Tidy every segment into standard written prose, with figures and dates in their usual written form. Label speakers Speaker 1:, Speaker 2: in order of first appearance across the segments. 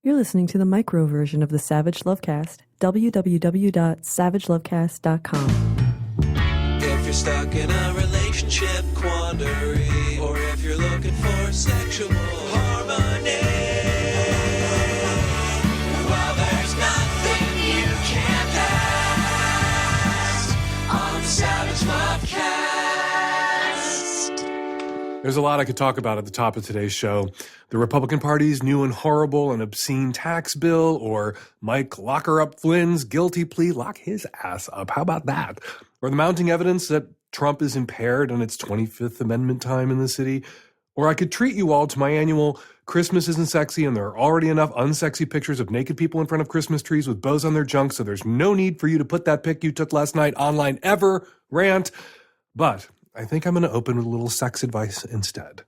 Speaker 1: You're listening to the micro version of the Savage Lovecast, www.savagelovecast.com.
Speaker 2: If you're stuck in a relationship quandary, or if you're looking for sexual harmony, well, there's nothing you can't ask on the Savage Lovecast.
Speaker 3: There's a lot I could talk about at the top of today's show. The Republican Party's new and horrible and obscene tax bill, or Mike Locker-up Flynn's guilty plea, lock his ass up. How about that? Or the mounting evidence that Trump is impaired on its 25th Amendment time in the city. Or I could treat you all to my annual Christmas isn't sexy and there are already enough unsexy pictures of naked people in front of Christmas trees with bows on their junk, so there's no need for you to put that pic you took last night online ever rant. But I think I'm going to open with a little sex advice instead.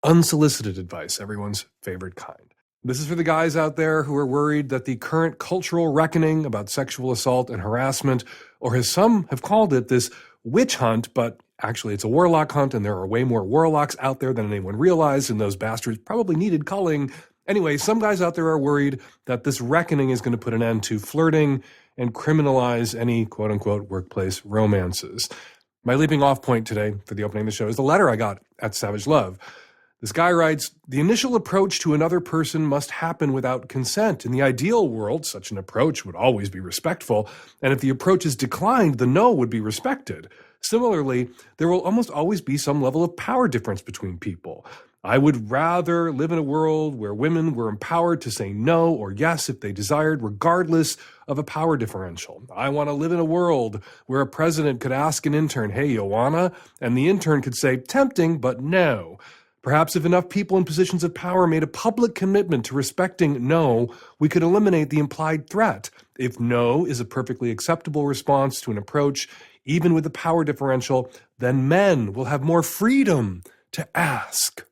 Speaker 3: Unsolicited advice, everyone's favorite kind. This is for the guys out there who are worried that the current cultural reckoning about sexual assault and harassment, or as some have called it, this witch hunt, but actually it's a warlock hunt, and there are way more warlocks out there than anyone realized, and those bastards probably needed culling. Anyway, some guys out there are worried that this reckoning is going to put an end to flirting and criminalize any quote-unquote workplace romances. My leaping off point today for the opening of the show is the letter I got at Savage Love. This guy writes, "The initial approach to another person must happen without consent. In the ideal world, such an approach would always be respectful, and if the approach is declined, the no would be respected. Similarly, there will almost always be some level of power difference between people. I would rather live in a world where women were empowered to say no or yes if they desired, regardless of a power differential. I want to live in a world where a president could ask an intern, 'Hey, you wanna?' And the intern could say, 'Tempting, but no.' Perhaps if enough people in positions of power made a public commitment to respecting no, we could eliminate the implied threat. If no is a perfectly acceptable response to an approach, even with a power differential, then men will have more freedom to ask."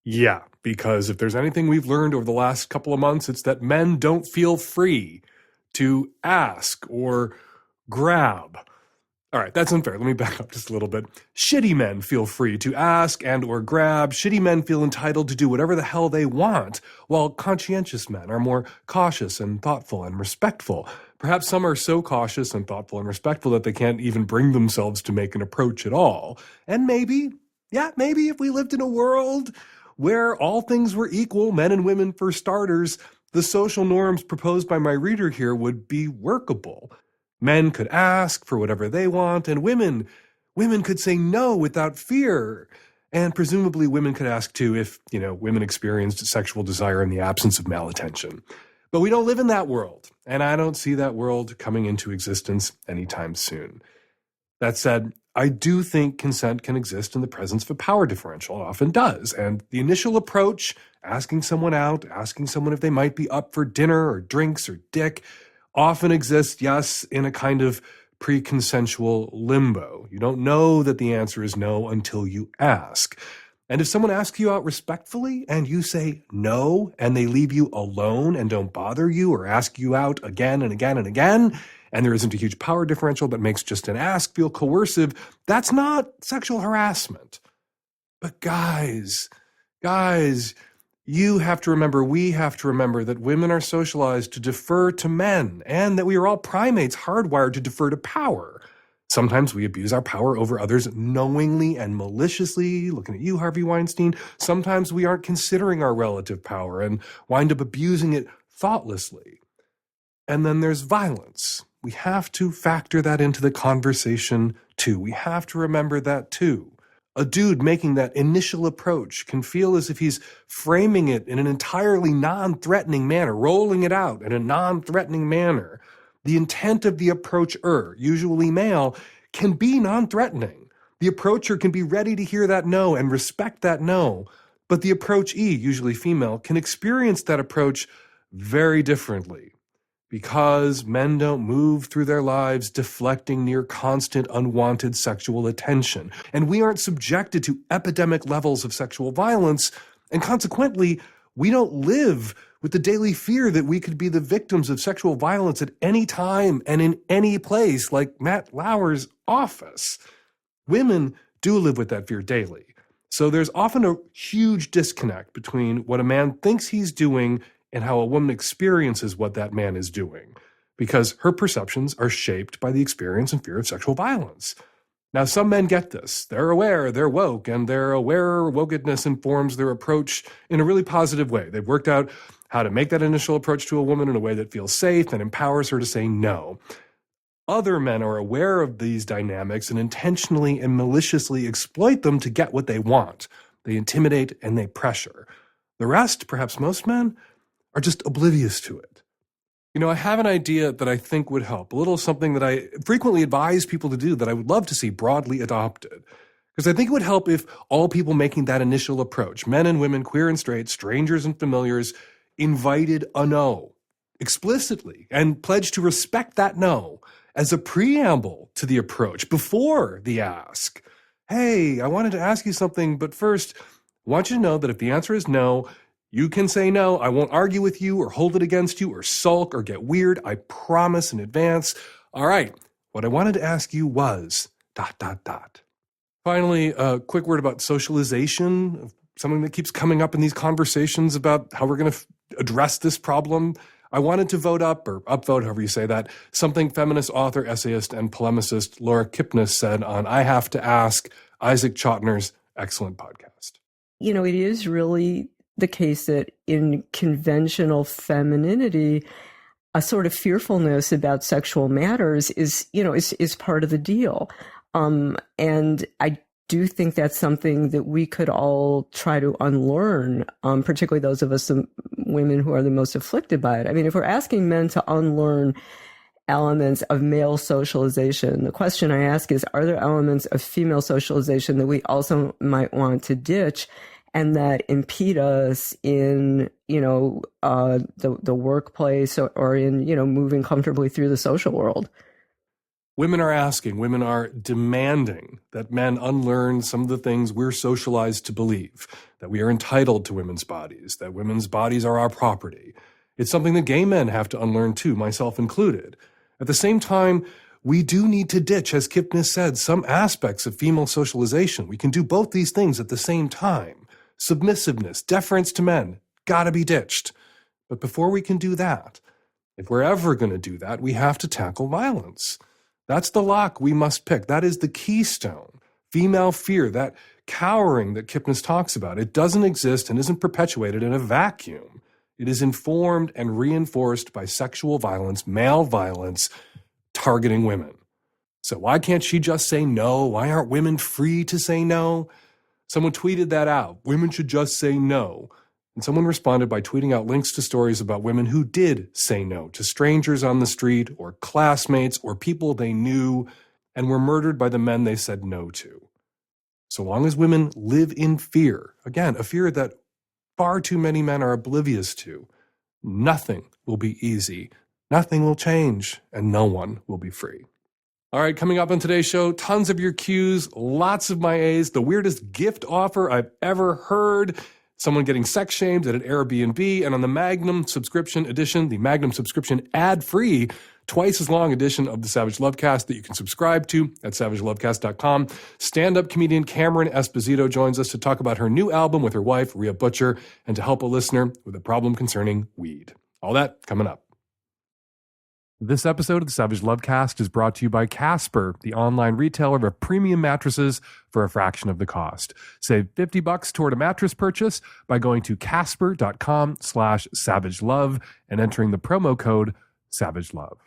Speaker 3: Yeah, because if there's anything we've learned over the last couple of months, it's that men don't feel free to ask or grab. All right, that's unfair. Let me back up just a little bit. Shitty men feel free to ask and or grab. Shitty men feel entitled to do whatever the hell they want, while conscientious men are more cautious and thoughtful and respectful. Perhaps some are so cautious and thoughtful and respectful that they can't even bring themselves to make an approach at all. And maybe if we lived in a world where all things were equal, men and women for starters, the social norms proposed by my reader here would be workable. Men could ask for whatever they want, and women could say no without fear. And presumably women could ask too if, women experienced sexual desire in the absence of malattention. But we don't live in that world, and I don't see that world coming into existence anytime soon. That said, I do think consent can exist in the presence of a power differential. It often does. And the initial approach, asking someone out, asking someone if they might be up for dinner or drinks or dick, often exists, yes, in a kind of pre-consensual limbo. You don't know that the answer is no until you ask. And if someone asks you out respectfully and you say no, and they leave you alone and don't bother you or ask you out again and again and again, and there isn't a huge power differential that makes just an ask feel coercive, that's not sexual harassment. But guys, you have to remember, we have to remember that women are socialized to defer to men, and that we are all primates hardwired to defer to power. Sometimes we abuse our power over others knowingly and maliciously, looking at you, Harvey Weinstein. Sometimes we aren't considering our relative power and wind up abusing it thoughtlessly. And then there's violence. We have to factor that into the conversation too. We have to remember that too. A dude making that initial approach can feel as if he's framing it in an entirely non-threatening manner, rolling it out in a non-threatening manner. The intent of the approacher, usually male, can be non-threatening. The approacher can be ready to hear that no and respect that no. But the approachee, usually female, can experience that approach very differently. Because men don't move through their lives deflecting near constant unwanted sexual attention. And we aren't subjected to epidemic levels of sexual violence. And consequently, we don't live with the daily fear that we could be the victims of sexual violence at any time and in any place, like Matt Lauer's office. Women do live with that fear daily. So there's often a huge disconnect between what a man thinks he's doing and how a woman experiences what that man is doing, because her perceptions are shaped by the experience and fear of sexual violence. Now, some men get this. They're aware, they're woke, and their aware wokedness informs their approach in a really positive way. They've worked out how to make that initial approach to a woman in a way that feels safe and empowers her to say no. Other men are aware of these dynamics and intentionally and maliciously exploit them to get what they want. They intimidate and they pressure. The rest, perhaps most men, are just oblivious to it. You know, I have an idea that I think would help, a little something that I frequently advise people to do that I would love to see broadly adopted. Because I think it would help if all people making that initial approach, men and women, queer and straight, strangers and familiars, invited a no explicitly and pledged to respect that no as a preamble to the approach before the ask. Hey, I wanted to ask you something, but first, I want you to know that if the answer is no, you can say no. I won't argue with you or hold it against you or sulk or get weird. I promise in advance. All right, what I wanted to ask you was ... Finally, a quick word about socialization, something that keeps coming up in these conversations about how we're going to address this problem. I wanted to vote up, or upvote, however you say that, something feminist author, essayist, and polemicist Laura Kipnis said on I Have to Ask, Isaac Chotner's excellent podcast.
Speaker 1: You know, it is really the case that in conventional femininity, a sort of fearfulness about sexual matters is part of the deal. And I do think that's something that we could all try to unlearn, particularly those of us, the women who are the most afflicted by it. I mean, if we're asking men to unlearn elements of male socialization, the question I ask is, are there elements of female socialization that we also might want to ditch and that impede us in, the workplace or in, moving comfortably through the social world?
Speaker 3: Women are asking, women are demanding that men unlearn some of the things we're socialized to believe, that we are entitled to women's bodies, that women's bodies are our property. It's something that gay men have to unlearn too, myself included. At the same time, we do need to ditch, as Kipnis said, some aspects of female socialization. We can do both these things at the same time. Submissiveness, deference to men, gotta be ditched. But before we can do that, if we're ever going to do that, we have to tackle violence. That's the lock we must pick. That is the keystone. Female fear, that cowering that Kipnis talks about, it doesn't exist and isn't perpetuated in a vacuum. It is informed and reinforced by sexual violence, male violence, targeting women. So why can't she just say no? Why aren't women free to say no? Someone tweeted that out. Women should just say no. And someone responded by tweeting out links to stories about women who did say no to strangers on the street or classmates or people they knew and were murdered by the men they said no to. So long as women live in fear, again, a fear that far too many men are oblivious to, nothing will be easy, nothing will change, and no one will be free. All right, coming up on today's show, tons of your Q's, lots of my A's, the weirdest gift offer I've ever heard, someone getting sex shamed at an Airbnb, and on the Magnum subscription edition, the Magnum subscription ad-free, twice as long edition of the Savage Lovecast that you can subscribe to at savagelovecast.com. Stand-up comedian Cameron Esposito joins us to talk about her new album with her wife, Rhea Butcher, and to help a listener with a problem concerning weed. All that coming up. This episode of the Savage Lovecast is brought to you by Casper, the online retailer of premium mattresses for a fraction of the cost. Save $50 toward a mattress purchase by going to casper.com/savagelove and entering the promo code SAVAGELOVE.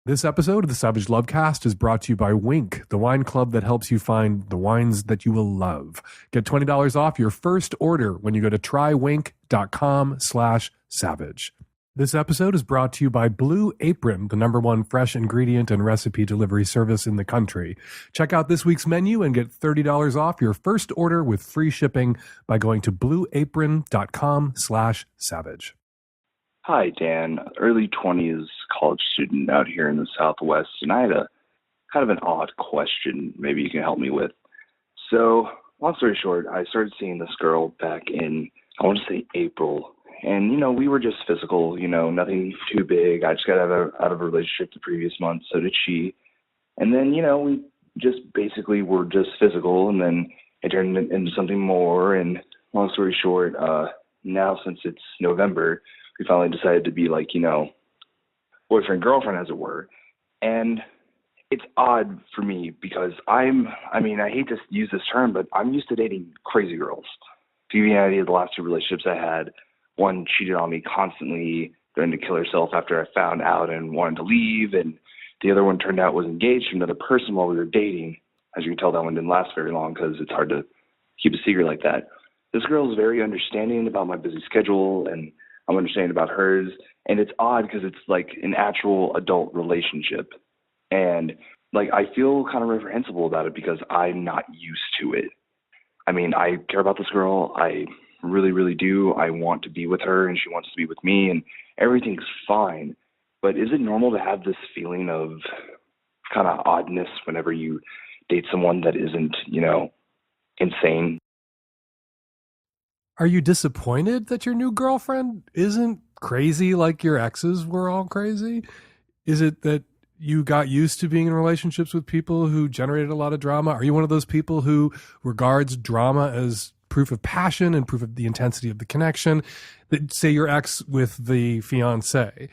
Speaker 3: This episode of the Savage Lovecast is brought to you by Winc, the wine club that helps you find the wines that you will love. Get $20 off your first order when you go to trywinc.com/savage. This episode is brought to you by Blue Apron, the #1 fresh ingredient and recipe delivery service in the country. Check out this week's menu and get $30 off your first order with free shipping by going to blueapron.com/savage.
Speaker 4: Hi, Dan. Early 20s college student out here in the Southwest, and I had a kind of an odd question maybe you can help me with. So, long story short, I started seeing this girl back in, I want to say April. And, we were just physical, nothing too big. I just got out of a relationship the previous month. So did she. And then, we just basically were just physical. And then it turned into something more. And long story short, now since it's November, we finally decided to be like, boyfriend, girlfriend, as it were. And it's odd for me because I hate to use this term, but I'm used to dating crazy girls. To give you an idea, the last 2 relationships I had, one cheated on me constantly, threatened to kill herself after I found out and wanted to leave. And the other one turned out was engaged to another person while we were dating. As you can tell, that one didn't last very long because it's hard to keep a secret like that. This girl is very understanding about my busy schedule, and I'm understanding about hers. And it's odd because it's like an actual adult relationship. And like, I feel kind of reprehensible about it because I'm not used to it. I mean, I care about this girl. I really, really do. I want to be with her and she wants to be with me and everything's fine. But is it normal to have this feeling of kind of oddness whenever you date someone that isn't, insane?
Speaker 3: Are you disappointed that your new girlfriend isn't crazy like your exes were all crazy? Is it that you got used to being in relationships with people who generated a lot of drama? Are you one of those people who regards drama as proof of passion and proof of the intensity of the connection? That, say, your ex with the fiance,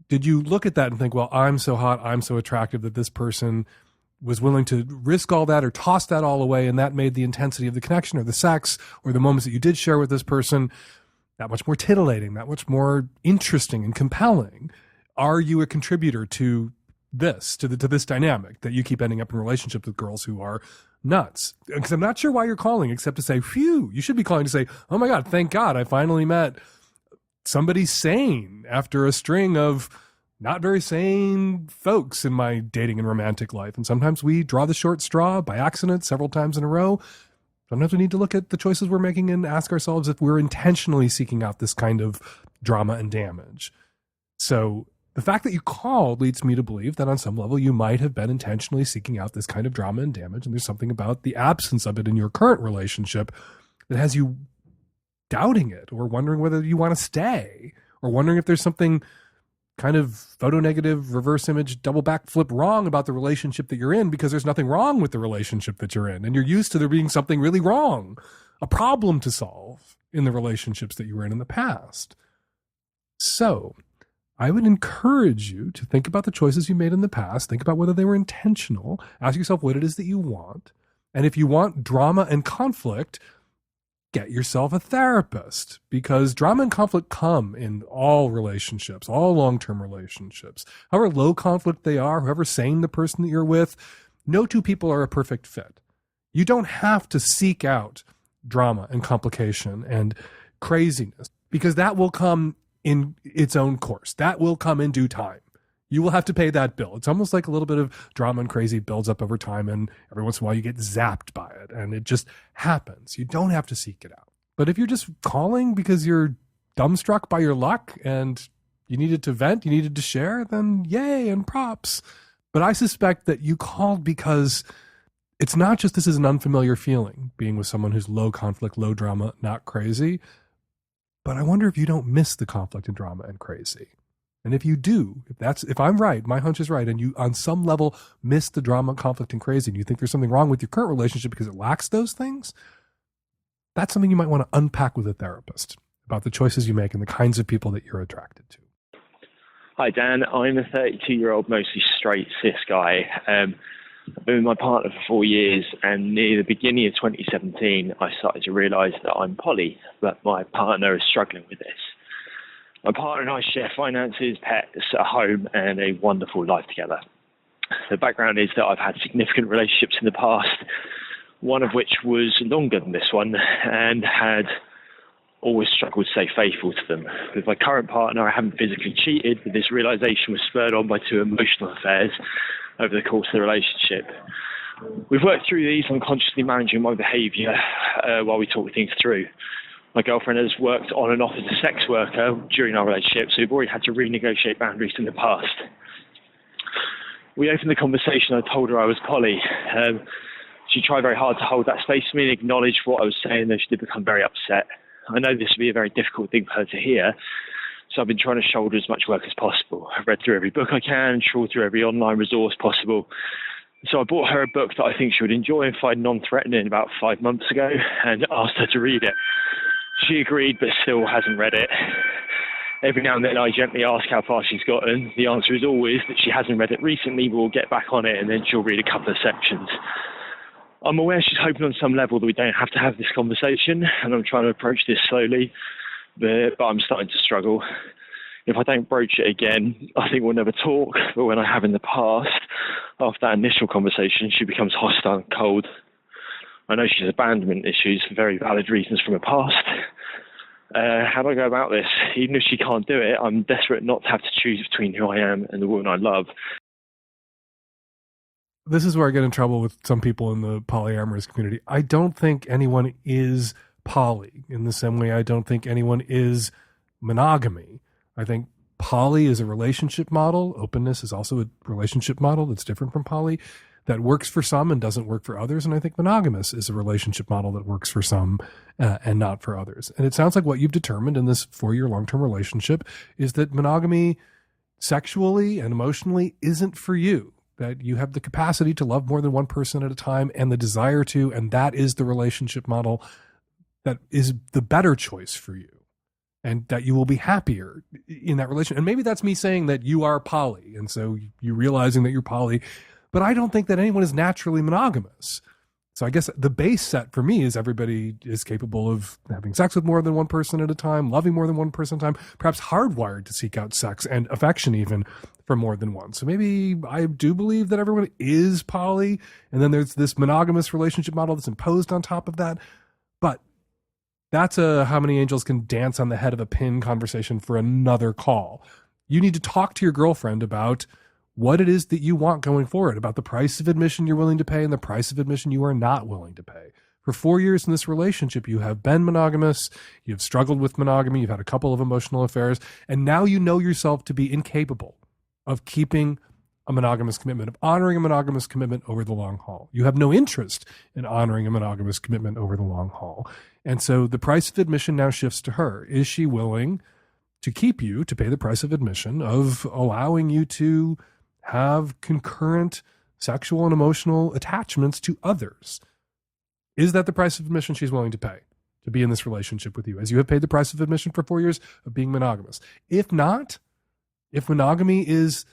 Speaker 3: did you look at that and think, well, I'm so hot, I'm so attractive that this person was willing to risk all that or toss that all away, and that made the intensity of the connection or the sex or the moments that you did share with this person that much more titillating, that much more interesting and compelling? Are you a contributor to this, to this dynamic that you keep ending up in relationships with girls who are nuts? Because I'm not sure why you're calling, except to say, phew, you should be calling to say, oh my God, thank God I finally met somebody sane after a string of not very sane folks in my dating and romantic life. And sometimes we draw the short straw by accident several times in a row. Sometimes we need to look at the choices we're making and ask ourselves if we're intentionally seeking out this kind of drama and damage. So the fact that you called leads me to believe that on some level you might have been intentionally seeking out this kind of drama and damage, and there's something about the absence of it in your current relationship that has you doubting it or wondering whether you want to stay or wondering if there's something kind of photo negative, reverse image, double backflip wrong about the relationship that you're in, because there's nothing wrong with the relationship that you're in. And you're used to there being something really wrong, a problem to solve in the relationships that you were in the past. So I would encourage you to think about the choices you made in the past. Think about whether they were intentional. Ask yourself what it is that you want. And if you want drama and conflict, get yourself a therapist, because drama and conflict come in all relationships, all long-term relationships. However low conflict they are, however sane the person that you're with, no two people are a perfect fit. You don't have to seek out drama and complication and craziness, because that will come in its own course. That will come in due time. You will have to pay that bill. It's almost like a little bit of drama and crazy builds up over time, and every once in a while you get zapped by it, and it just happens. You don't have to seek it out. But if you're just calling because you're dumbstruck by your luck and you needed to vent, you needed to share, then yay and props. But I suspect that you called because it's not just this is an unfamiliar feeling, being with someone who's low conflict, low drama, not crazy. But I wonder if you don't miss the conflict and drama and crazy. And if you do, if I'm right, my hunch is right, and you on some level miss the drama, conflict, and crazy, and you think there's something wrong with your current relationship because it lacks those things, that's something you might want to unpack with a therapist about the choices you make and the kinds of people that you're attracted to.
Speaker 5: Hi, Dan. I'm a 32-year-old, mostly straight cis guy. I've been with my partner for 4 years, and near the beginning of 2017, I started to realise that I'm poly, but my partner is struggling with this. My partner and I share finances, pets, a home, and a wonderful life together. The background is that I've had significant relationships in the past, one of which was longer than this one, and had always struggled to stay faithful to them. With my current partner, I haven't physically cheated, but this realisation was spurred on by 2 emotional affairs over the course of the relationship. We've worked through these, unconsciously managing my behaviour while we talk things through. My girlfriend has worked on and off as a sex worker during our relationship, so we've already had to renegotiate boundaries in the past. We opened the conversation, I told her I was poly. She tried very hard to hold that space for me and acknowledge what I was saying, though she did become very upset. I know this would be a very difficult thing for her to hear, so I've been trying to shoulder as much work as possible. I've read through every book I can, trawled through every online resource possible, So I bought her a book that I think she would enjoy and find non-threatening about 5 months ago and asked her to read it. She agreed, but still hasn't read it. Every now and then I gently ask how far she's gotten. The answer is always that she hasn't read it recently, but we'll get back on it and then she'll read a couple of sections. I'm aware she's hoping on some level that we don't have to have this conversation, and I'm trying to approach this slowly, but I'm starting to struggle. If I don't broach it again, I think we'll never talk, but when I have in the past, after that initial conversation, she becomes hostile and cold. I know she has abandonment issues for very valid reasons from her past. How do I go about this? Even if she can't do it, I'm desperate not to have to choose between who I am and the woman I love.
Speaker 3: This is where I get in trouble with some people in the polyamorous community. I don't think anyone is poly in the same way I don't think anyone is monogamy. I think poly is a relationship model. Openness is also a relationship model that's different from poly, that works for some and doesn't work for others. And I think monogamous is a relationship model that works for some and not for others. And it sounds like what you've determined in this 4-year long-term relationship is that monogamy sexually and emotionally isn't for you, that you have the capacity to love more than one person at a time and the desire to, and that is the relationship model that is the better choice for you. And that you will be happier in that relation. And maybe that's me saying that you are poly. And so you realizing that you're poly, but I don't think that anyone is naturally monogamous. So I guess the base set for me is everybody is capable of having sex with more than one person at a time, loving more than one person at a time, perhaps hardwired to seek out sex and affection even for more than one. So maybe I do believe that everyone is poly. And then there's this monogamous relationship model that's imposed on top of that. But that's a how many angels can dance on the head of a pin conversation for another call. You need to talk to your girlfriend about what it is that you want going forward, about the price of admission you're willing to pay and the price of admission you are not willing to pay. For 4 years in this relationship, you have been monogamous, you've struggled with monogamy, you've had a couple of emotional affairs, and now you know yourself to be incapable of keeping a monogamous commitment, of honoring a monogamous commitment over the long haul. You have no interest in honoring a monogamous commitment over the long haul. And so the price of admission now shifts to her. Is she willing to keep you, to pay the price of admission of allowing you to have concurrent sexual and emotional attachments to others? Is that the price of admission she's willing to pay to be in this relationship with you, as you have paid the price of admission for 4 years of being monogamous? If not, if monogamy is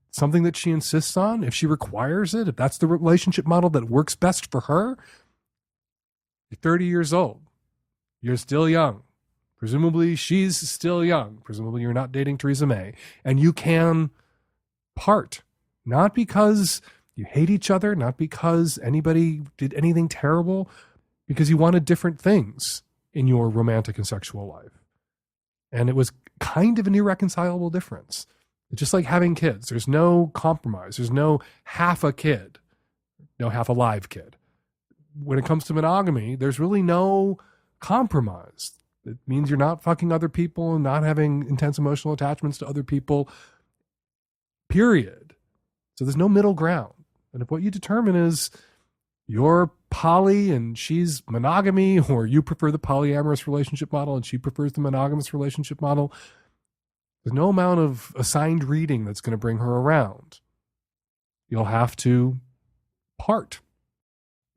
Speaker 3: something that she insists on, if she requires it, if that's the relationship model that works best for her, you're 30 years old. You're still young. Presumably she's still young. Presumably you're not dating Theresa May. And you can part, not because you hate each other, not because anybody did anything terrible, because you wanted different things in your romantic and sexual life. And it was kind of an irreconcilable difference. It's just like having kids. There's no compromise. There's no half a kid, no half a live kid. When it comes to monogamy, there's really no compromise. It means you're not fucking other people and not having intense emotional attachments to other people, period. So there's no middle ground. And if what you determine is you're poly and she's monogamy, or you prefer the polyamorous relationship model and she prefers the monogamous relationship model, there's no amount of assigned reading that's going to bring her around. You'll have to part.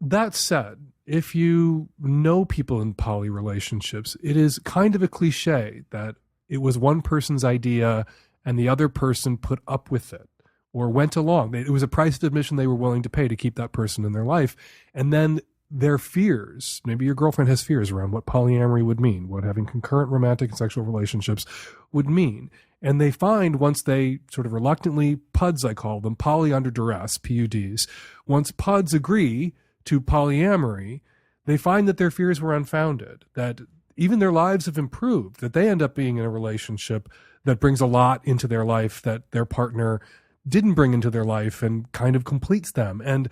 Speaker 3: That said, if you know people in poly relationships, it is kind of a cliche that it was one person's idea and the other person put up with it or went along. It was a price of admission they were willing to pay to keep that person in their life. And then their fears, maybe your girlfriend has fears around what polyamory would mean, what having concurrent romantic and sexual relationships would mean. And they find, once they sort of reluctantly, PUDs I call them, poly under duress, PUDs, once PUDs agree to polyamory, they find that their fears were unfounded, that even their lives have improved, that they end up being in a relationship that brings a lot into their life that their partner didn't bring into their life and kind of completes them. And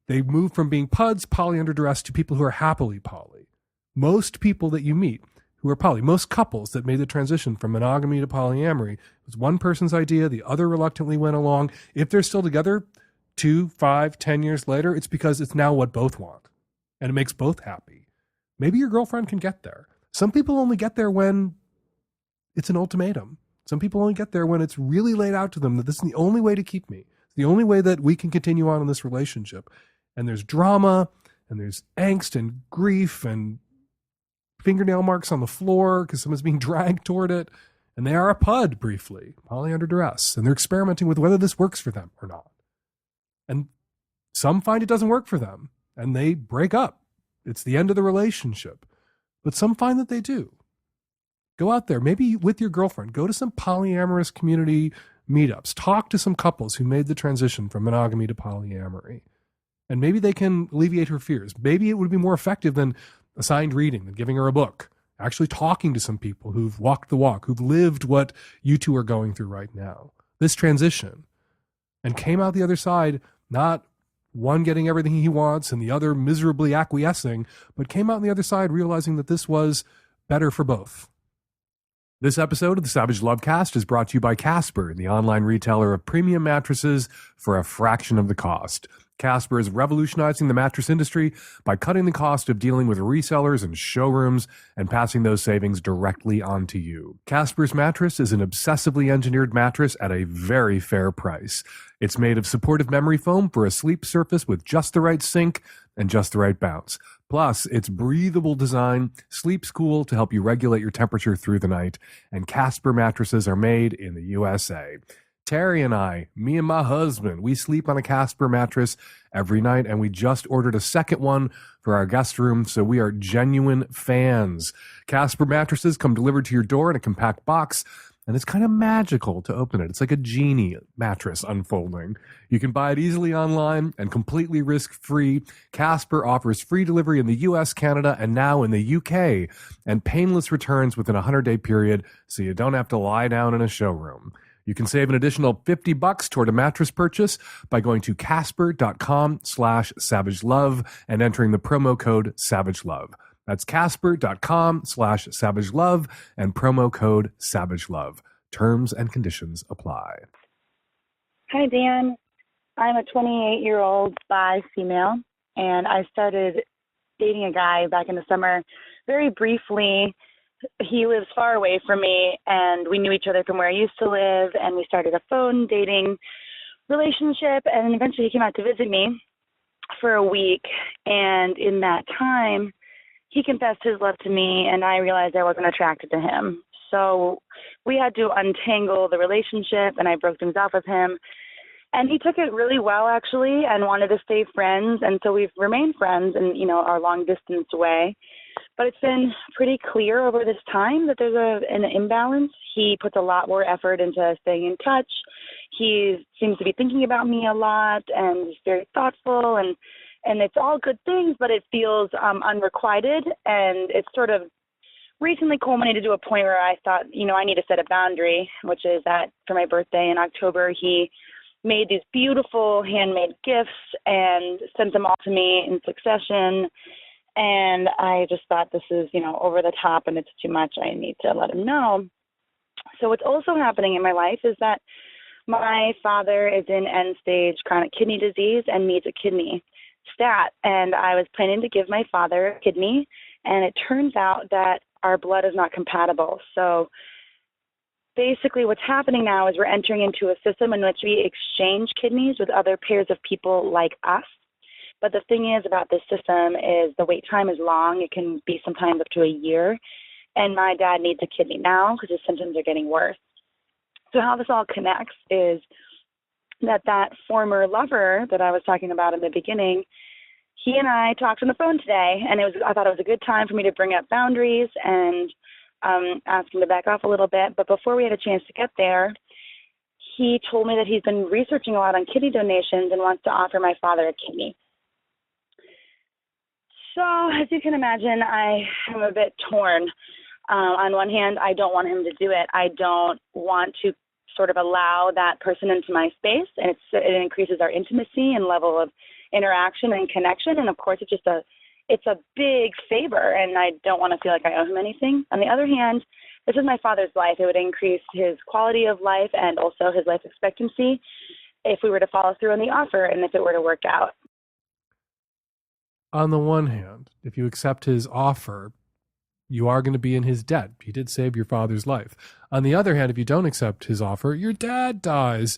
Speaker 3: they move from being PUDs, poly under duress, to people who are happily poly. Most people that you meet who are poly, most couples that made the transition from monogamy to polyamory, it was one person's idea, the other reluctantly went along. If they're still together 2, 5, 10 years later, it's because it's now what both want. And it makes both happy. Maybe your girlfriend can get there. Some people only get there when it's an ultimatum. Some people only get there when it's really laid out to them that this is the only way to keep me. It's The only way that we can continue on in this relationship. And there's drama, and there's angst and grief and fingernail marks on the floor because someone's being dragged toward it. And they are a PUD briefly, poly under duress. And they're experimenting with whether this works for them or not. And some find it doesn't work for them, and they break up. It's the end of the relationship. But some find that they do. Go out there, maybe with your girlfriend, go to some polyamorous community meetups, talk to some couples who made the transition from monogamy to polyamory. And maybe they can alleviate her fears. Maybe it would be more effective than assigned reading, than giving her a book. Actually talking to some people who've walked the walk, who've lived what you two are going through right now. This transition. And came out the other side, not one getting everything he wants and the other miserably acquiescing, but came out on the other side realizing that this was better for both. This episode of the Savage Lovecast is brought to you by Casper, the online retailer of premium mattresses for a fraction of the cost. Casper is revolutionizing the mattress industry by cutting the cost of dealing with resellers and showrooms and passing those savings directly on to you. Casper's mattress is an obsessively engineered mattress at a very fair price. It's made of supportive memory foam for a sleep surface with just the right sink and just the right bounce. Plus, its breathable design sleeps cool to help you regulate your temperature through the night. And Casper mattresses are made in the USA. Terry and I, me and my husband, we sleep on a Casper mattress every night, and we just ordered a second one for our guest room, so we are genuine fans. Casper mattresses come delivered to your door in a compact box, and it's kind of magical to open it. It's like a genie mattress unfolding. You can buy it easily online and completely risk-free. Casper offers free delivery in the US, Canada, and now in the UK, and painless returns within a 100-day period, so you don't have to lie down in a showroom. You can save an additional $50 toward a mattress purchase by going to casper.com/savagelove and entering the promo code SAVAGELOVE. That's casper.com/savagelove and promo code SAVAGELOVE. Terms and conditions apply.
Speaker 6: Hi, Dan. I'm a 28-year-old bi female, and I started dating a guy back in the summer very briefly. He lives far away from me, and we knew each other from where I used to live, and we started a phone dating relationship, and eventually he came out to visit me for a week, and in that time, he confessed his love to me, and I realized I wasn't attracted to him. So we had to untangle the relationship, and I broke things off with him, and he took it really well, actually, and wanted to stay friends, and so we've remained friends in, our long-distance way. But it's been pretty clear over this time that there's an imbalance. He puts a lot more effort into staying in touch. He seems to be thinking about me a lot and is very thoughtful, and it's all good things, but it feels unrequited, and it's sort of recently culminated to a point where I thought, I need to set a boundary, which is that for my birthday in October, he made these beautiful handmade gifts and sent them all to me in succession. And I just thought, this is, over the top and it's too much. I need to let him know. So what's also happening in my life is that my father is in end-stage chronic kidney disease and needs a kidney stat. And I was planning to give my father a kidney, and it turns out that our blood is not compatible. So basically what's happening now is we're entering into a system in which we exchange kidneys with other pairs of people like us. But the thing is about this system is the wait time is long. It can be sometimes up to a year. And my dad needs a kidney now because his symptoms are getting worse. So how this all connects is that former lover that I was talking about in the beginning, he and I talked on the phone today, and I thought it was a good time for me to bring up boundaries and ask him to back off a little bit. But before we had a chance to get there, he told me that he's been researching a lot on kidney donations and wants to offer my father a kidney. So as you can imagine, I am a bit torn. On one hand, I don't want him to do it. I don't want to sort of allow that person into my space, and it increases our intimacy and level of interaction and connection. And of course, it's a big favor, and I don't want to feel like I owe him anything. On the other hand, this is my father's life. It would increase his quality of life and also his life expectancy if we were to follow through on the offer and if it were to work out.
Speaker 3: On the one hand, if you accept his offer, you are going to be in his debt. He did save your father's life. On the other hand, if you don't accept his offer, your dad dies.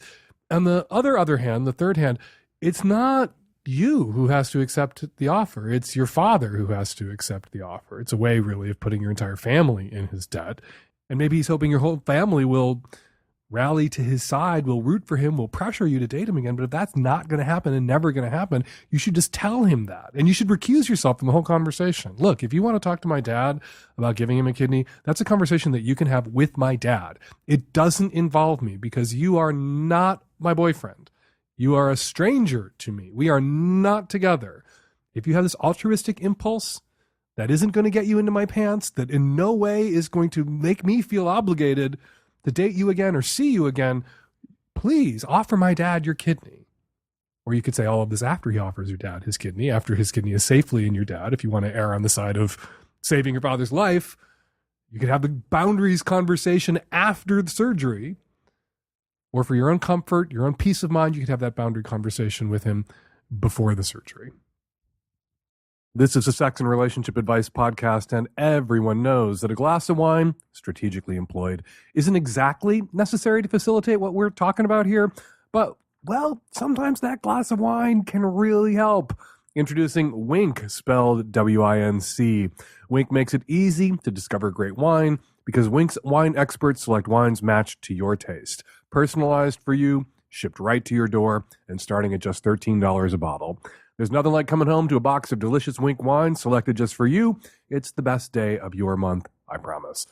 Speaker 3: On the other hand, the third hand, it's not you who has to accept the offer. It's your father who has to accept the offer. It's a way, really, of putting your entire family in his debt. And maybe he's hoping your whole family will rally to his side, will root for him, will pressure you to date him again. But if that's not going to happen and never going to happen, you should just tell him that. And you should recuse yourself from the whole conversation. Look, if you want to talk to my dad about giving him a kidney, that's a conversation that you can have with my dad. It doesn't involve me because you are not my boyfriend. You are a stranger to me. We are not together. If you have this altruistic impulse that isn't going to get you into my pants, that in no way is going to make me feel obligated to date you again or see you again, please offer my dad your kidney. Or you could say all of this after he offers your dad his kidney, after his kidney is safely in your dad. If you want to err on the side of saving your father's life, you could have the boundaries conversation after the surgery. Or for your own comfort, your own peace of mind, you could have that boundary conversation with him before the surgery. This is a sex and relationship advice podcast, and everyone knows that a glass of wine, strategically employed, isn't exactly necessary to facilitate what we're talking about here. But, well, sometimes that glass of wine can really help. Introducing Winc, spelled W-I-N-C. Winc makes it easy to discover great wine because Winc's wine experts select wines matched to your taste. Personalized for you, shipped right to your door, and starting at just $13 a bottle. There's nothing like coming home to a box of delicious Winc wine selected just for you. It's the best day of your month, I promise.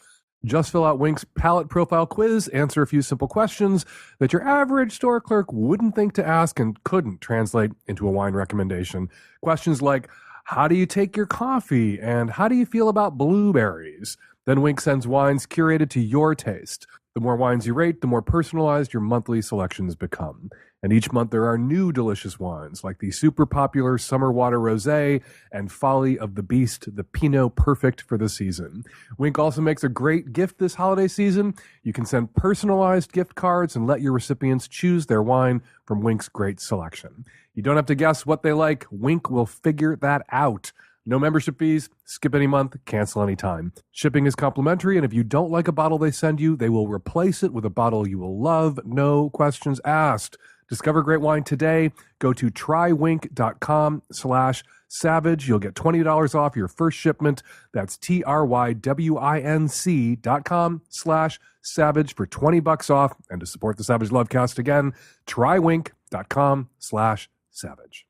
Speaker 3: Just fill out Winc's palate profile quiz, answer a few simple questions that your average store clerk wouldn't think to ask and couldn't translate into a wine recommendation. Questions like, how do you take your coffee? And how do you feel about blueberries? Then Winc sends wines curated to your taste. The more wines you rate, the more personalized your monthly selections become. And each month there are new delicious wines like the super popular Summer Water Rosé and Folly of the Beast, the Pinot perfect for the season. Winc also makes a great gift this holiday season. You can send personalized gift cards and let your recipients choose their wine from Winc's great selection. You don't have to guess what they like. Winc will figure that out. No membership fees, skip any month, cancel any time. Shipping is complimentary, and if you don't like a bottle they send you, they will replace it with a bottle you will love. No questions asked. Discover great wine today. Go to trywinc.com/savage. You'll get $20 off your first shipment. That's trywinc.com/savage for $20 off. And to support the Savage Lovecast again, trywinc.com/savage.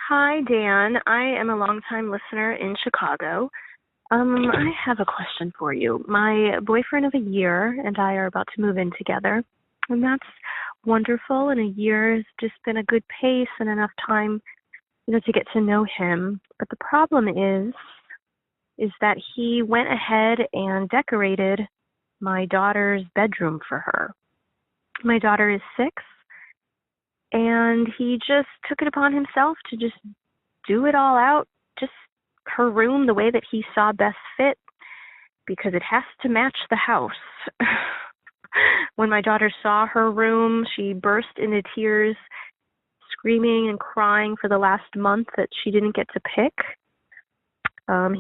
Speaker 7: Hi, Dan. I am a longtime listener in Chicago. I have a question for you. My boyfriend of a year and I are about to move in together, and that's wonderful. And a year has just been a good pace and enough time, to get to know him. But the problem is that he went ahead and decorated my daughter's bedroom for her. My daughter is 6. And he just took it upon himself to just do it all out, just her room the way that he saw best fit, because it has to match the house. When my daughter saw her room, she burst into tears, screaming and crying for the last month that she didn't get to pick. I'm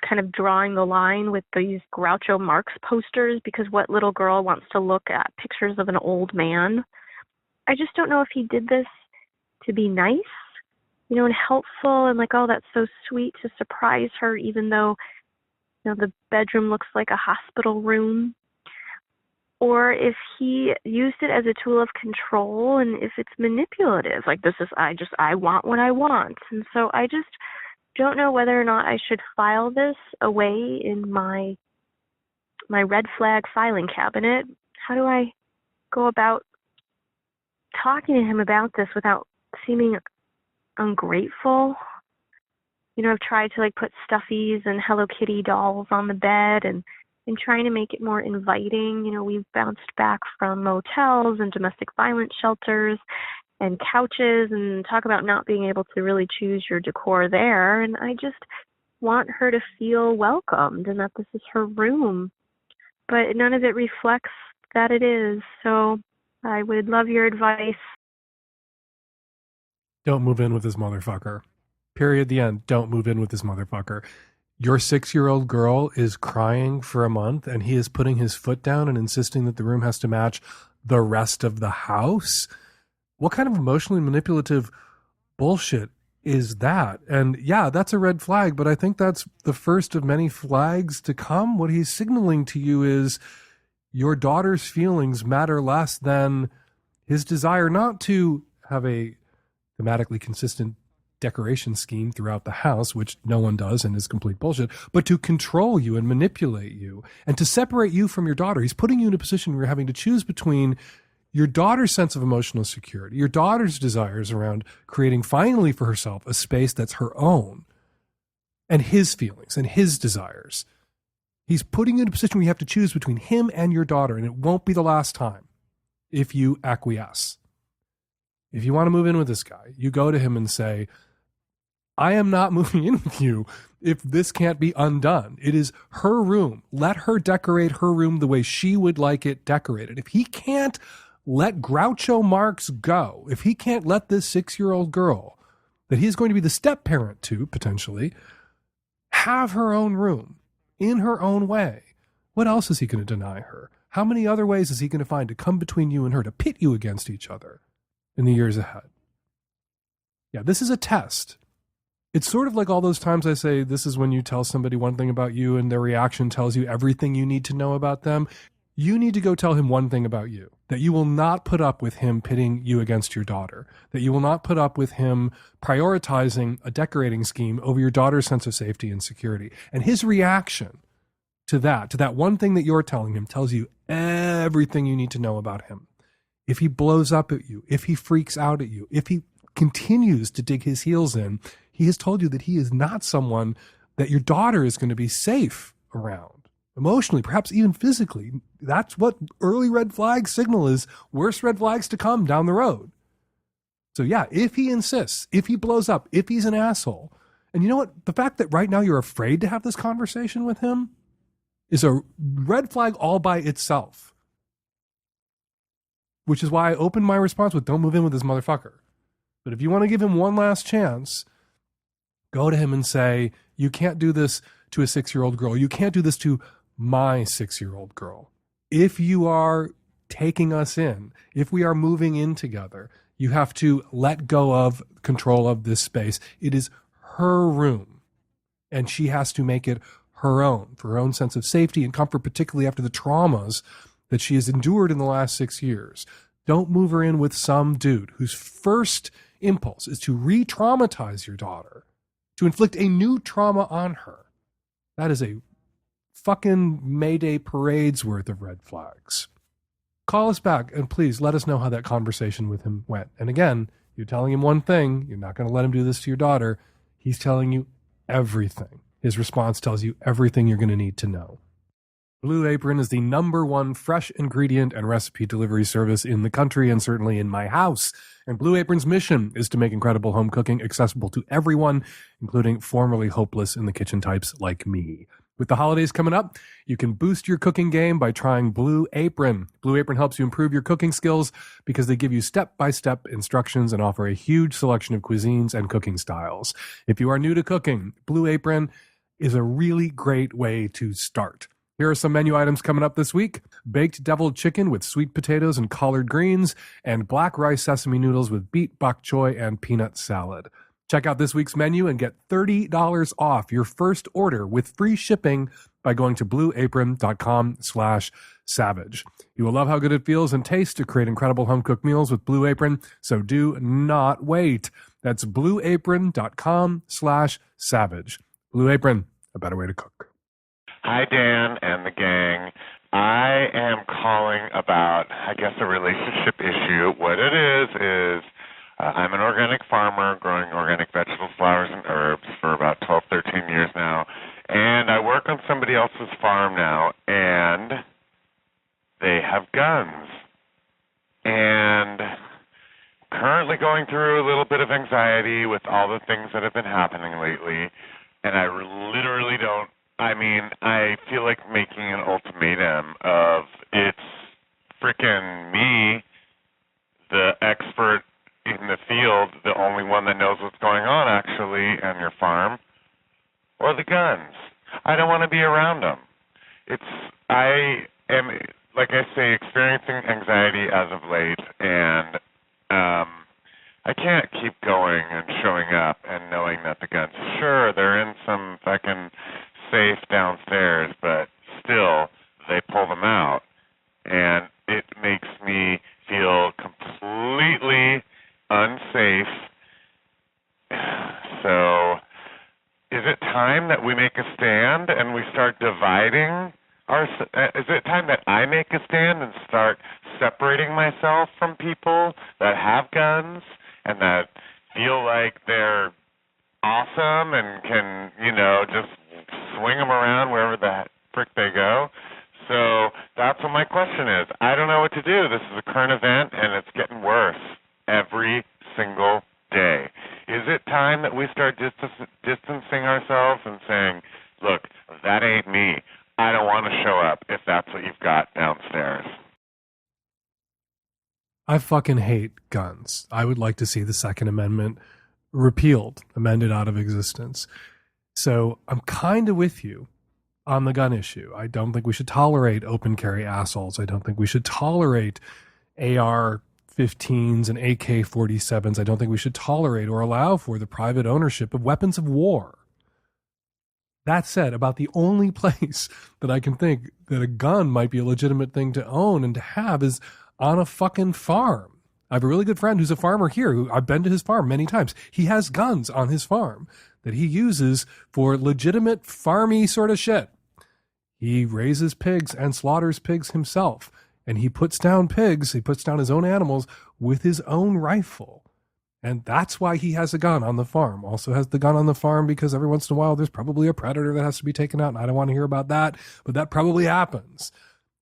Speaker 7: kind of drawing the line with these Groucho Marx posters, because what little girl wants to look at pictures of an old man? I just don't know if he did this to be nice, and helpful, and like, oh, that's so sweet to surprise her, even though, the bedroom looks like a hospital room, or if he used it as a tool of control, and if it's manipulative, like I want what I want. And so I just don't know whether or not I should file this away in my red flag filing cabinet. How do I go about talking to him about this without seeming ungrateful? I've tried to put stuffies and Hello Kitty dolls on the bed and trying to make it more inviting. We've bounced back from motels and domestic violence shelters and couches, and talk about not being able to really choose your decor there. And I just want her to feel welcomed and that this is her room. But none of it reflects that it is. So I would love your advice.
Speaker 3: Don't move in with this motherfucker. Period. The end. Don't move in with this motherfucker. Your 6-year-old girl is crying for a month, and he is putting his foot down and insisting that the room has to match the rest of the house. What kind of emotionally manipulative bullshit is that? And yeah, that's a red flag, but I think that's the first of many flags to come. What he's signaling to you is your daughter's feelings matter less than his desire not to have a thematically consistent decoration scheme throughout the house, which no one does and is complete bullshit, but to control you and manipulate you and to separate you from your daughter. He's putting you in a position where you're having to choose between your daughter's sense of emotional security, your daughter's desires around creating finally for herself a space that's her own, and his feelings and his desires. He's putting you in a position where you have to choose between him and your daughter, and it won't be the last time if you acquiesce. If you want to move in with this guy, you go to him and say, I am not moving in with you if this can't be undone. It is her room. Let her decorate her room the way she would like it decorated. If he can't let Groucho Marx go, if he can't let this 6-year-old girl that he's going to be the step parent to, potentially, have her own room in her own way, what else is he going to deny her? How many other ways is he going to find to come between you and her, to pit you against each other in the years ahead? Yeah, this is a test. It's sort of like all those times I say, this is when you tell somebody one thing about you and their reaction tells you everything you need to know about them. You need to go tell him one thing about you, that you will not put up with him pitting you against your daughter, that you will not put up with him prioritizing a decorating scheme over your daughter's sense of safety and security. And his reaction to that one thing that you're telling him, tells you everything you need to know about him. If he blows up at you, if he freaks out at you, if he continues to dig his heels in, he has told you that he is not someone that your daughter is going to be safe around, emotionally, perhaps even physically. That's what early red flag signal is. Worse red flags to come down the road. So yeah, if he insists, if he blows up, if he's an asshole, and you know what? The fact that right now you're afraid to have this conversation with him is a red flag all by itself. Which is why I opened my response with, don't move in with this motherfucker. But if you want to give him one last chance, go to him and say, you can't do this to a 6-year-old girl. You can't do this to my 6-year-old girl. If you are taking us in, if we are moving in together, you have to let go of control of this space. It is her room, and she has to make it her own, for her own sense of safety and comfort, particularly after the traumas that she has endured in the last 6 years. Don't move her in with some dude whose first impulse is to re-traumatize your daughter, to inflict a new trauma on her. That is a fucking Mayday parade's worth of red flags. Call us back and please let us know how that conversation with him went. And again, you're telling him one thing. You're not going to let him do this to your daughter. He's telling you everything. His response tells you everything you're going to need to know. Blue Apron is the #1 fresh ingredient and recipe delivery service in the country and certainly in my house. And Blue Apron's mission is to make incredible home cooking accessible to everyone, including formerly hopeless in the kitchen types like me. With the holidays coming up, you can boost your cooking game by trying Blue Apron. Blue Apron helps you improve your cooking skills because they give you step-by-step instructions and offer a huge selection of cuisines and cooking styles. If you are new to cooking, Blue Apron is a really great way to start. Here are some menu items coming up this week. Baked deviled chicken with sweet potatoes and collard greens, and black rice sesame noodles with beet bok choy and peanut salad. Check out this week's menu and get $30 off your first order with free shipping by going to blueapron.com/savage. You will love how good it feels and tastes to create incredible home-cooked meals with Blue Apron, so do not wait. That's blueapron.com/savage. Blue Apron, a better way to cook.
Speaker 8: Hi, Dan and the gang. I am calling about, I guess, a relationship issue. What it is I'm an organic farmer growing organic vegetables, flowers, and herbs for about 12, 13 years now. And I work on somebody else's farm now, and they have guns. And currently going through a little bit of anxiety with all the things that have been happening lately. And I literally don't, I feel like making an ultimatum of it's frickin' me, the expert in the field, the only one that knows what's going on actually on your farm, or the guns. I don't want to be around them. I am like I say, experiencing anxiety as of late, and I can't keep going and showing up and knowing that the guns, sure, they're in some fucking safe downstairs, but still, they pull them out. And it makes me feel completely unsafe. So, is it time that we make a stand and we start dividing is it time that I make a stand and start separating myself from people that have guns and that feel like they're awesome and can, just swing them around wherever the frick they go? So that's what my question is. I don't know what to do. This is a current event, and it's getting worse every single day. Is it time that we start distancing ourselves and saying, look, that ain't me. I don't want to show up if that's what you've got downstairs.
Speaker 3: I fucking hate guns. I would like to see the Second Amendment repealed, amended out of existence. So I'm kind of with you on the gun issue. I don't think we should tolerate open carry assholes. I don't think we should tolerate AR-15s and AK-47s. I don't think we should tolerate or allow for the private ownership of weapons of war. That said, about the only place that I can think that a gun might be a legitimate thing to own and to have is on a fucking farm. I have a really good friend who's a farmer here who I've been to his farm many times. He has guns on his farm that he uses for legitimate farmy sort of shit. He raises pigs and slaughters pigs himself. And he puts down pigs, he puts down his own animals with his own rifle. And that's why he has a gun on the farm. Also has the gun on the farm because every once in a while there's probably a predator that has to be taken out. And I don't want to hear about that, but that probably happens.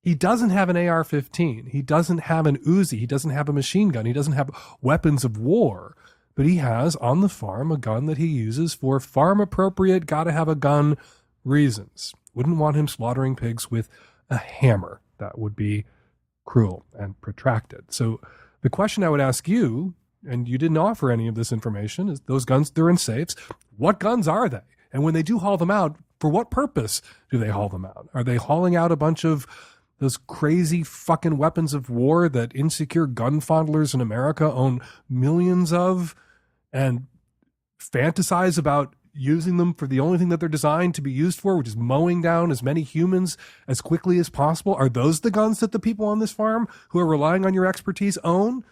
Speaker 3: He doesn't have an AR-15. He doesn't have an Uzi. He doesn't have a machine gun. He doesn't have weapons of war. But he has on the farm a gun that he uses for farm appropriate, gotta have a gun reasons. Wouldn't want him slaughtering pigs with a hammer. That would be cruel and protracted. So the question I would ask you, and you didn't offer any of this information, is those guns, they're in safes. What guns are they? And when they do haul them out, for what purpose do they haul them out? Are they hauling out a bunch of those crazy fucking weapons of war that insecure gun fondlers in America own millions of and fantasize about using them for the only thing that they're designed to be used for, which is mowing down as many humans as quickly as possible? Are those the guns that the people on this farm who are relying on your expertise own?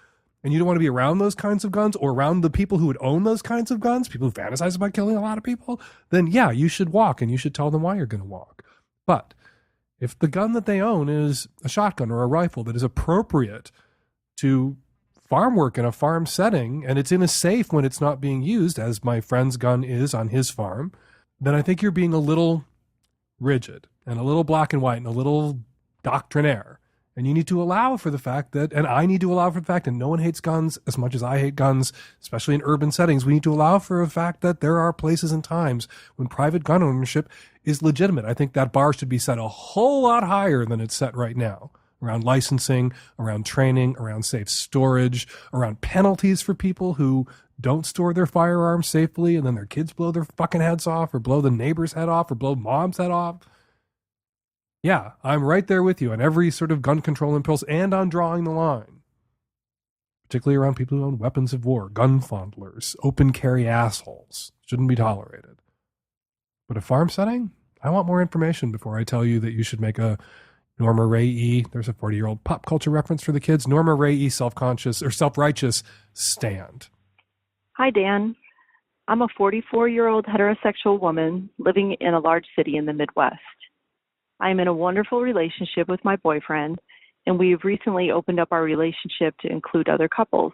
Speaker 3: And you don't want to be around those kinds of guns or around the people who would own those kinds of guns, people who fantasize about killing a lot of people, then yeah, you should walk and you should tell them why you're going to walk. But if the gun that they own is a shotgun or a rifle that is appropriate to farm work in a farm setting, and it's in a safe when it's not being used, as my friend's gun is on his farm, then I think you're being a little rigid and a little black and white and a little doctrinaire. And you need to allow for the fact that, and I need to allow for the fact that no one hates guns as much as I hate guns, especially in urban settings. We need to allow for the fact that there are places and times when private gun ownership is legitimate. I think that bar should be set a whole lot higher than it's set right now, around licensing, around training, around safe storage, around penalties for people who don't store their firearms safely and then their kids blow their fucking heads off or blow the neighbor's head off or blow mom's head off. Yeah, I'm right there with you on every sort of gun control impulse and on drawing the line, particularly around people who own weapons of war, gun fondlers, open carry assholes. Shouldn't be tolerated. But a farm setting, I want more information before I tell you that you should make a Norma Ray E. There's a 40-year-old pop culture reference for the kids. Norma Ray E. self-conscious or self-righteous stand.
Speaker 9: Hi, Dan. I'm a 44-year-old heterosexual woman living in a large city in the Midwest. I'm in a wonderful relationship with my boyfriend, and we've recently opened up our relationship to include other couples.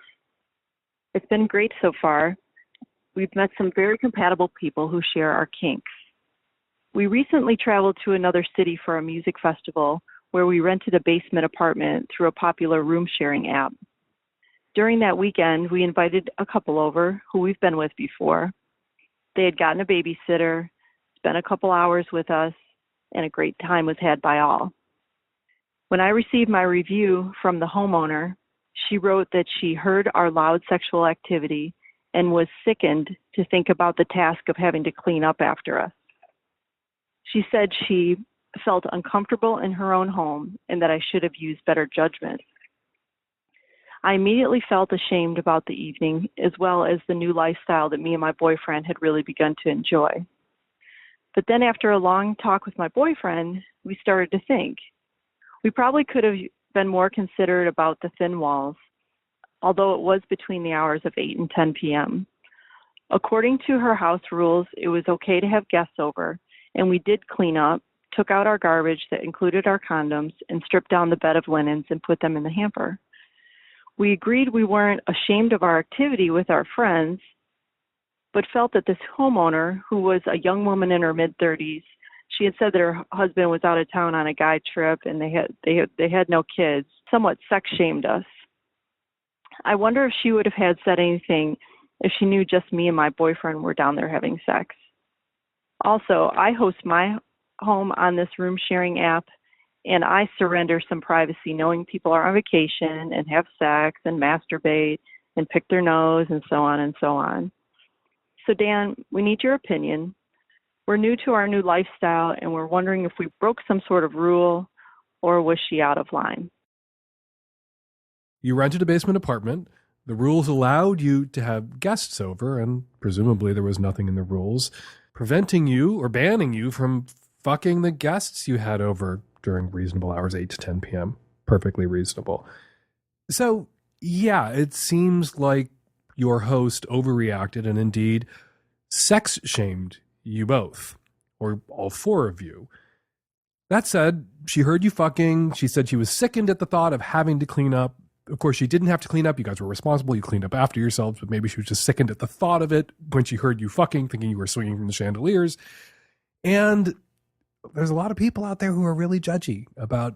Speaker 9: It's been great so far. We've met some very compatible people who share our kinks. We recently traveled to another city for a music festival where we rented a basement apartment through a popular room-sharing app. During that weekend, we invited a couple over who we've been with before. They had gotten a babysitter, spent a couple hours with us, and a great time was had by all. When I received my review from the homeowner, she wrote that she heard our loud sexual activity and was sickened to think about the task of having to clean up after us. She said she felt uncomfortable in her own home and that I should have used better judgment. I immediately felt ashamed about the evening, as well as the new lifestyle that me and my boyfriend had really begun to enjoy. But then after a long talk with my boyfriend, we started to think. We probably could have been more considerate about the thin walls, although it was between the hours of 8 and 10 p.m. According to her house rules, it was okay to have guests over, and we did clean up, took out our garbage that included our condoms, and stripped down the bed of linens and put them in the hamper. We agreed we weren't ashamed of our activity with our friends, but felt that this homeowner, who was a young woman in her mid-30s, she had said that her husband was out of town on a guy trip and they had no kids, somewhat sex-shamed us. I wonder if she would have had said anything if she knew just me and my boyfriend were down there having sex. Also, I host my home on this room-sharing app, and I surrender some privacy knowing people are on vacation and have sex and masturbate and pick their nose and so on and so on. So Dan, we need your opinion. We're new to our new lifestyle, and we're wondering if we broke some sort of rule, or was she out of line?
Speaker 3: You rented a basement apartment. The rules allowed you to have guests over, and presumably there was nothing in the rules preventing you or banning you from fucking the guests you had over during reasonable hours, 8 to 10 p.m. Perfectly reasonable. So, yeah, it seems like your host overreacted and indeed sex-shamed you both, or all four of you. That said, she heard you fucking. She said she was sickened at the thought of having to clean up. Of course, she didn't have to clean up. You guys were responsible. You cleaned up after yourselves, but maybe she was just sickened at the thought of it when she heard you fucking, thinking you were swinging from the chandeliers. And there's a lot of people out there who are really judgy about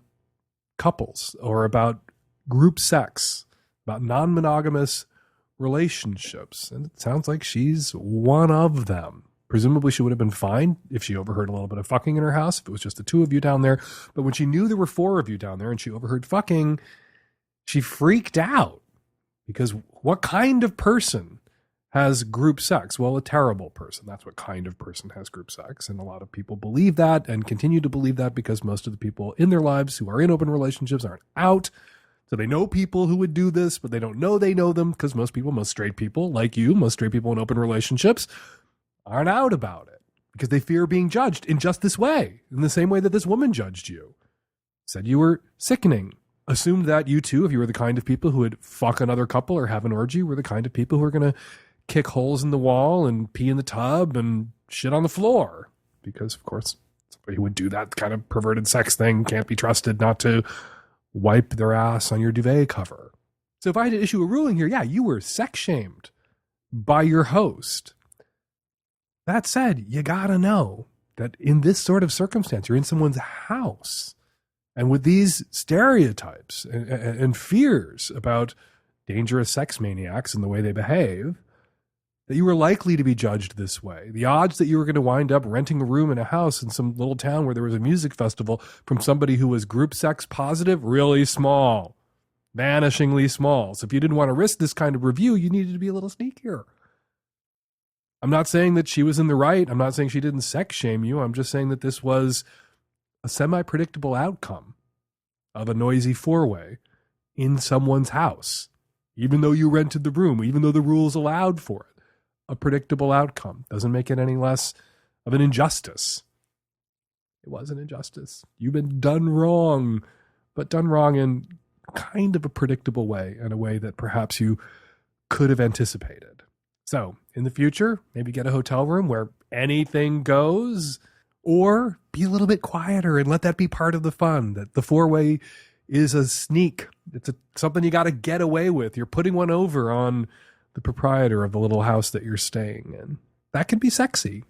Speaker 3: couples or about group sex, about non-monogamous relationships. And it sounds like she's one of them. Presumably she would have been fine if she overheard a little bit of fucking in her house, if it was just the two of you down there. But when she knew there were four of you down there and she overheard fucking, she freaked out. Because what kind of person has group sex? Well, a terrible person. That's what kind of person has group sex. And a lot of people believe that and continue to believe that because most of the people in their lives who are in open relationships aren't out. So they know people who would do this, but they don't know they know them because most straight people like you, most straight people in open relationships aren't out about it because they fear being judged in just this way, in the same way that this woman judged you. Said you were sickening. Assumed that you too, if you were the kind of people who would fuck another couple or have an orgy, were the kind of people who are going to kick holes in the wall and pee in the tub and shit on the floor. Because, of course, somebody who would do that kind of perverted sex thing can't be trusted not to wipe their ass on your duvet cover. So if I had to issue a ruling here, yeah, you were sex shamed by your host. That said, you gotta know that in this sort of circumstance, you're in someone's house. And with these stereotypes and fears about dangerous sex maniacs and the way they behave, that you were likely to be judged this way. The odds that you were going to wind up renting a room in a house in some little town where there was a music festival from somebody who was group sex positive, really small, vanishingly small. So if you didn't want to risk this kind of review, you needed to be a little sneakier. I'm not saying that she was in the right. I'm not saying she didn't sex shame you. I'm just saying that this was a semi-predictable outcome of a noisy four-way in someone's house. Even though you rented the room, even though the rules allowed for it, a predictable outcome doesn't make it any less of an injustice. It was an injustice. You've been done wrong, but done wrong in kind of a predictable way, in a way that perhaps you could have anticipated. So in the future, maybe get a hotel room where anything goes, or be a little bit quieter and let that be part of the fun, that the four-way is a sneak. It's something you got to get away with. You're putting one over on the proprietor of the little house that you're staying in. That can be sexy,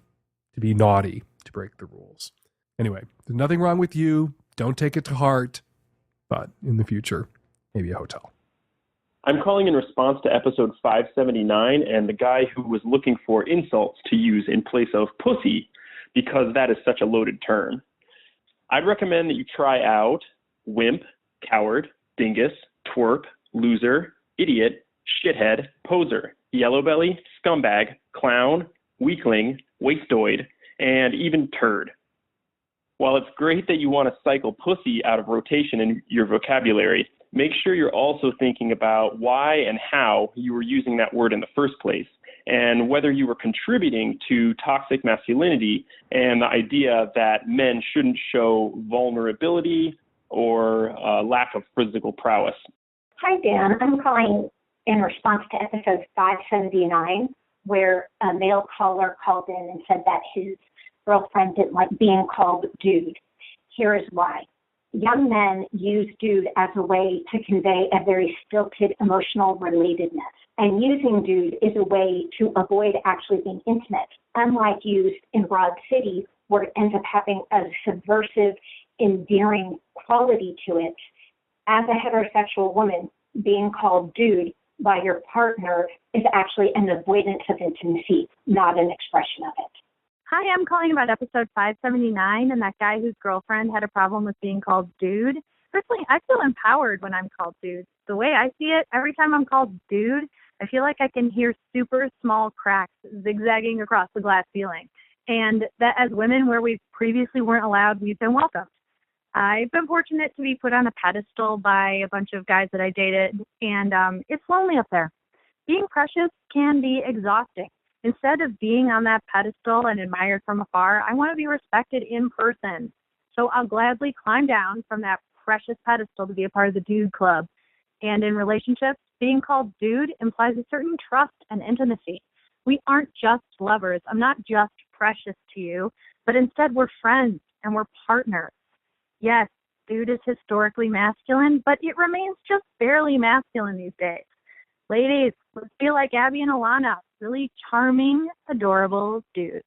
Speaker 3: to be naughty, to break the rules. Anyway, there's nothing wrong with you. Don't take it to heart. But in the future, maybe a hotel.
Speaker 10: I'm calling in response to episode 579 and the guy who was looking for insults to use in place of pussy, because that is such a loaded term. I'd recommend that you try out wimp, coward, dingus, twerp, loser, idiot, shithead, poser, yellow belly, scumbag, clown, weakling, wastoid, and even turd. While it's great that you want to cycle pussy out of rotation in your vocabulary, make sure you're also thinking about why and how you were using that word in the first place, and whether you were contributing to toxic masculinity and the idea that men shouldn't show vulnerability or lack of physical prowess.
Speaker 11: Hi, Dan. I'm calling in response to episode 579, where a male caller called in and said that his girlfriend didn't like being called dude. Here is why. Young men use dude as a way to convey a very stilted emotional relatedness. And using dude is a way to avoid actually being intimate, unlike used in Broad City, where it ends up having a subversive, endearing quality to it. As a heterosexual woman, being called dude by your partner is actually an avoidance of intimacy, not an expression of it.
Speaker 12: Hi, I'm calling about episode 579 and that guy whose girlfriend had a problem with being called dude. Personally, I feel empowered when I'm called dude. The way I see it, every time I'm called dude, I feel like I can hear super small cracks zigzagging across the glass ceiling. And that as women where we previously weren't allowed, we've been welcomed. I've been fortunate to be put on a pedestal by a bunch of guys that I dated, and it's lonely up there. Being precious can be exhausting. Instead of being on that pedestal and admired from afar, I want to be respected in person. So I'll gladly climb down from that precious pedestal to be a part of the dude club. And in relationships, being called dude implies a certain trust and intimacy. We aren't just lovers. I'm not just precious to you, but instead we're friends and we're partners. Yes, dude is historically masculine, but it remains just barely masculine these days. Ladies, let's be like Abby and Alana, really charming, adorable dudes.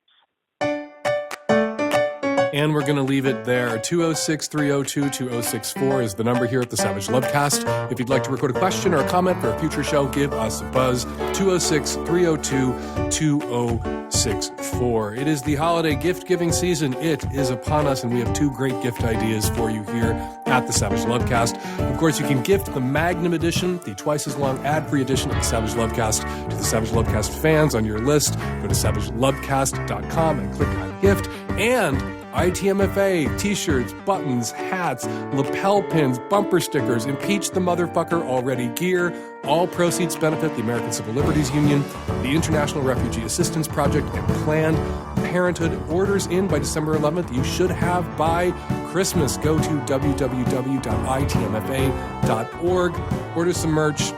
Speaker 3: And we're going to leave it there. 206-302-2064 is the number here at the Savage Lovecast. If you'd like to record a question or a comment for a future show, give us a buzz. 206-302-2064. It is the holiday gift-giving season. It is upon us, and we have two great gift ideas for you here at the Savage Lovecast. Of course, you can gift the Magnum edition, the twice-as-long ad-free edition of the Savage Lovecast, to the Savage Lovecast fans on your list. Go to savagelovecast.com and click on gift. And ITMFA, t-shirts, buttons, hats, lapel pins, bumper stickers, impeach the motherfucker already gear. All proceeds benefit the American Civil Liberties Union, the International Refugee Assistance Project, and Planned Parenthood. Orders in by December 11th. You should have by Christmas. Go to www.itmfa.org. Order some merch.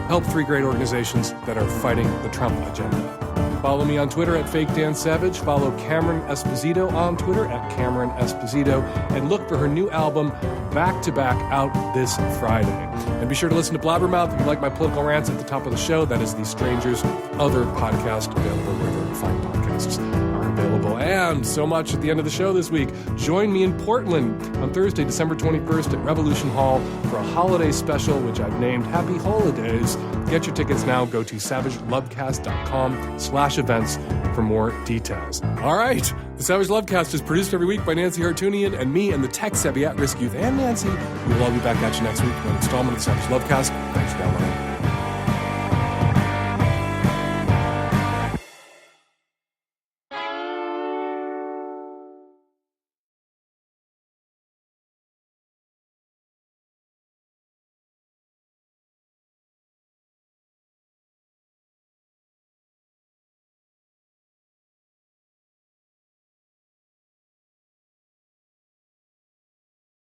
Speaker 3: Help three great organizations that are fighting the Trump agenda. Follow me on Twitter at FakeDanSavage. Follow Cameron Esposito on Twitter at Cameron Esposito. And look for her new album, Back to Back, out this Friday. And be sure to listen to Blabbermouth if you like my political rants at the top of the show. That is the Stranger's other podcast, available wherever fine podcasts are available. And so much at the end of the show this week. Join me in Portland on Thursday, December 21st at Revolution Hall for a holiday special, which I've named Happy Holidays. Get your tickets now. Go to savagelovecast.com/events for more details. All right. The Savage Lovecast is produced every week by Nancy Hartunian and me and the tech-savvy at-risk youth and Nancy. We will all be back at you next week for an installment of the Savage Lovecast. Thanks for downloading.